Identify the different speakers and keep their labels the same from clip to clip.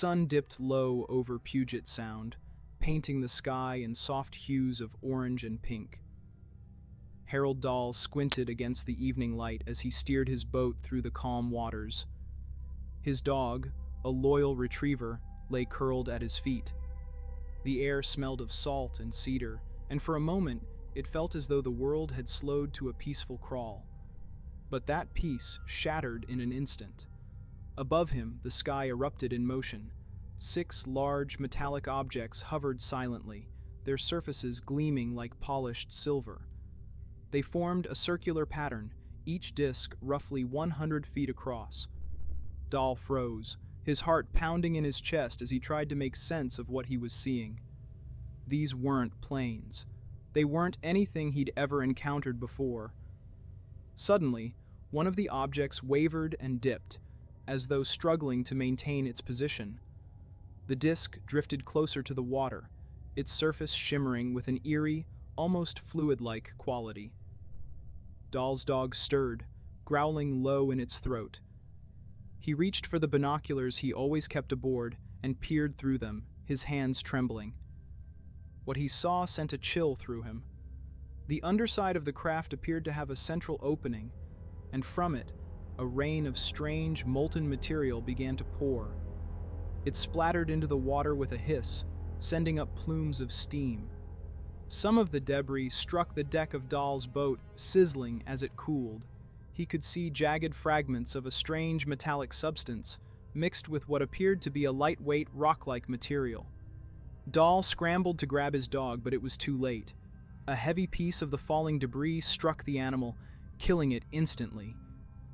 Speaker 1: Sun dipped low over Puget Sound, painting the sky in soft hues of orange and pink. Harold Dahl squinted against the evening light as he steered his boat through the calm waters. His dog, a loyal retriever, lay curled at his feet. The air smelled of salt and cedar, and for a moment it felt as though the world had slowed to a peaceful crawl. But that peace shattered in an instant. Above him, the sky erupted in motion. 6 large metallic objects hovered silently, their surfaces gleaming like polished silver. They formed a circular pattern, each disk roughly 100 feet across. Dahl froze, his heart pounding in his chest as he tried to make sense of what he was seeing. These weren't planes. They weren't anything he'd ever encountered before. Suddenly, one of the objects wavered and dipped, as though struggling to maintain its position. The disk drifted closer to the water, its surface shimmering with an eerie, almost fluid-like quality. Dahl's dog stirred, growling low in its throat. He reached for the binoculars he always kept aboard and peered through them, his hands trembling. What he saw sent a chill through him. The underside of the craft appeared to have a central opening, and from it, a rain of strange, molten material began to pour. It splattered into the water with a hiss, sending up plumes of steam. Some of the debris struck the deck of Dahl's boat, sizzling as it cooled. He could see jagged fragments of a strange metallic substance, mixed with what appeared to be a lightweight, rock-like material. Dahl scrambled to grab his dog, but it was too late. A heavy piece of the falling debris struck the animal, killing it instantly.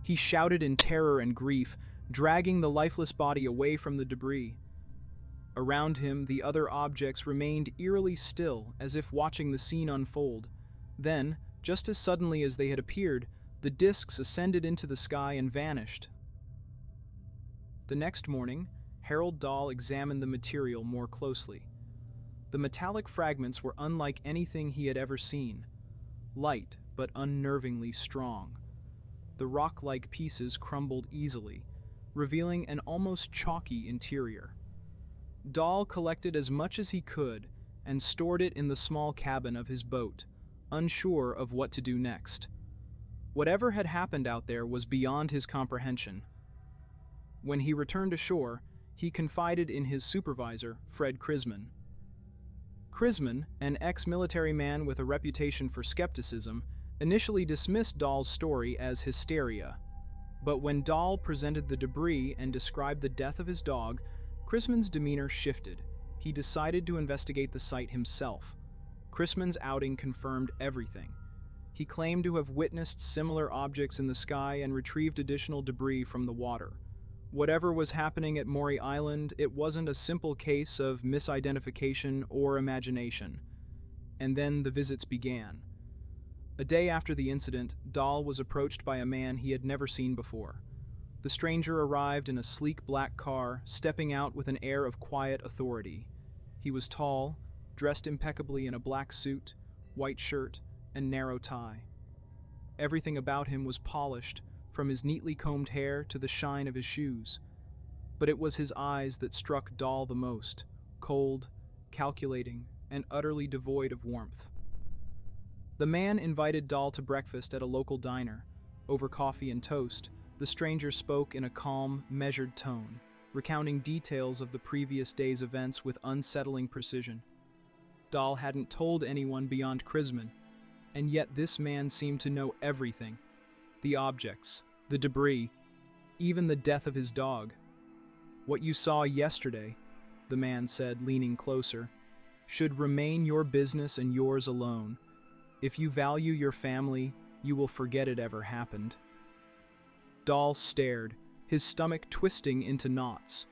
Speaker 1: He shouted in terror and grief, dragging the lifeless body away from the debris. Around him, the other objects remained eerily still, as if watching the scene unfold. Then, just as suddenly as they had appeared, the discs ascended into the sky and vanished. The next morning, Harold Dahl examined the material more closely. The metallic fragments were unlike anything he had ever seen, light but unnervingly strong. The rock-like pieces crumbled easily, revealing an almost chalky interior. Dahl collected as much as he could and stored it in the small cabin of his boat, unsure of what to do next. Whatever had happened out there was beyond his comprehension. When he returned ashore, he confided in his supervisor, Fred Crisman. Crisman, an ex-military man with a reputation for skepticism, initially dismissed Dahl's story as hysteria. But when Dahl presented the debris and described the death of his dog, Crisman's demeanor shifted. He decided to investigate the site himself. Crisman's outing confirmed everything. He claimed to have witnessed similar objects in the sky and retrieved additional debris from the water. Whatever was happening at Maury Island, it wasn't a simple case of misidentification or imagination. And then the visits began. A day after the incident, Dahl was approached by a man he had never seen before. The stranger arrived in a sleek black car, stepping out with an air of quiet authority. He was tall, dressed impeccably in a black suit, white shirt, and narrow tie. Everything about him was polished, from his neatly combed hair to the shine of his shoes. But it was his eyes that struck Dahl the most, cold, calculating, and utterly devoid of warmth. The man invited Dahl to breakfast at a local diner. Over coffee and toast, the stranger spoke in a calm, measured tone, recounting details of the previous day's events with unsettling precision. Dahl hadn't told anyone beyond Crisman, and yet this man seemed to know everything. The objects, the debris, even the death of his dog. "What you saw yesterday," the man said, leaning closer, "should remain your business and yours alone. If you value your family, you will forget it ever happened." Dahl stared, his stomach twisting into knots.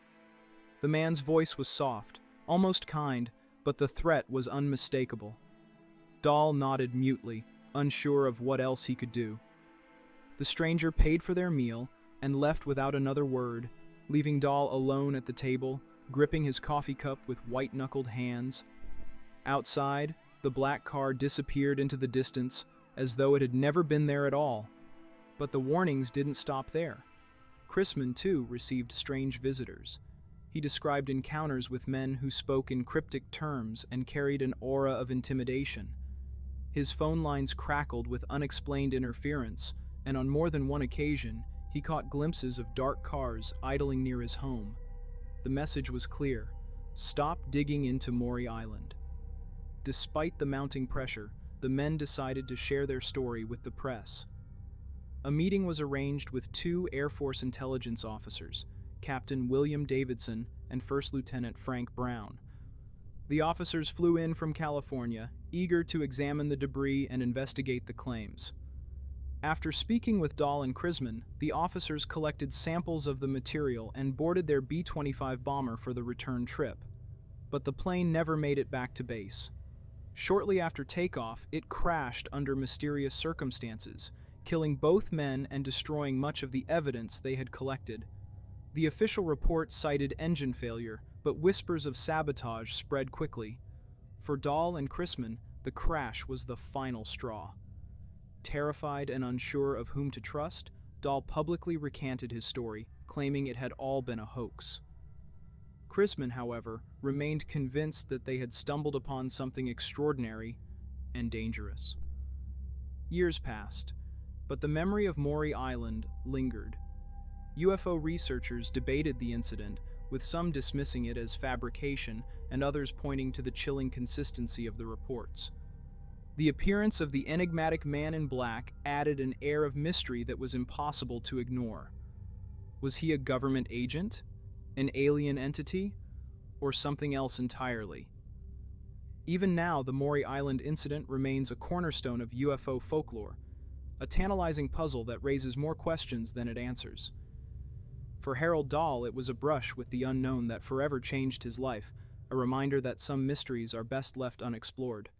Speaker 1: The man's voice was soft, almost kind, but the threat was unmistakable. Dahl nodded mutely, unsure of what else he could do. The stranger paid for their meal and left without another word, leaving Dahl alone at the table, gripping his coffee cup with white-knuckled hands. Outside, the black car disappeared into the distance, as though it had never been there at all. But the warnings didn't stop there. Crisman, too, received strange visitors. He described encounters with men who spoke in cryptic terms and carried an aura of intimidation. His phone lines crackled with unexplained interference, and on more than one occasion, he caught glimpses of dark cars idling near his home. The message was clear: stop digging into Maury Island. Despite the mounting pressure, the men decided to share their story with the press. A meeting was arranged with two Air Force intelligence officers, Captain William Davidson and First Lieutenant Frank Brown. The officers flew in from California, eager to examine the debris and investigate the claims. After speaking with Dahl and Crisman, the officers collected samples of the material and boarded their B-25 bomber for the return trip. But the plane never made it back to base. Shortly after takeoff, it crashed under mysterious circumstances, killing both men and destroying much of the evidence they had collected. The official report cited engine failure, but whispers of sabotage spread quickly. For Dahl and Crisman, the crash was the final straw. Terrified and unsure of whom to trust, Dahl publicly recanted his story, claiming it had all been a hoax. Crisman, however, remained convinced that they had stumbled upon something extraordinary and dangerous. Years passed, but the memory of Maury Island lingered. UFO researchers debated the incident, with some dismissing it as fabrication and others pointing to the chilling consistency of the reports. The appearance of the enigmatic man in black added an air of mystery that was impossible to ignore. Was he a government agent, an alien entity, or something else entirely? Even now, the Maury Island Incident remains a cornerstone of UFO folklore, a tantalizing puzzle that raises more questions than it answers. For Harold Dahl, it was a brush with the unknown that forever changed his life, a reminder that some mysteries are best left unexplored.